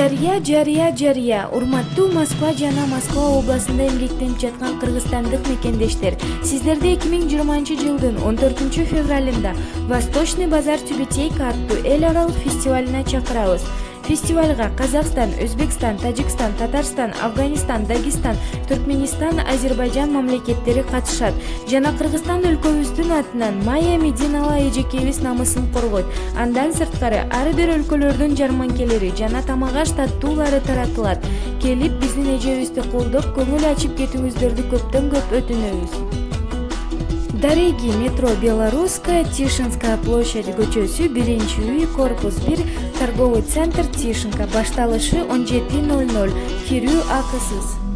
Жарыя. Урматтуу Москва жана Москва областында эмгектенип жаткан кыргызстандык мекендештер, сиздерди 2020-жылдын 14-февралында Восточный базар Тюбетейка аттуу эл аралык фестивалына чакырабыз. Фестивалга Казакстан, Өзбекстан, Тажикстан, Татарстан, Афганистан, Дагестан, Түркменистан, Азербайжан мамлекеттери катышат жана Кыргызстан өлкөбүздүн атынан Майя Мединала эжекебиз намысын коргойт. Андан сырткары ар бир өлкөлөрдүн жарманкелери жана тамак-аш таттуулары таратылат. Келип биздин эжебизди колдоп, көңүл ачып кетүүңүздөрдү көптөн көп өтүнөбүз. Дареги, метро Белорусская, Тишинская площадь көчөсү 1-үй, корпус 1, торговый центр Тишинка. Башталышы 17:00. Кирүү акысыз.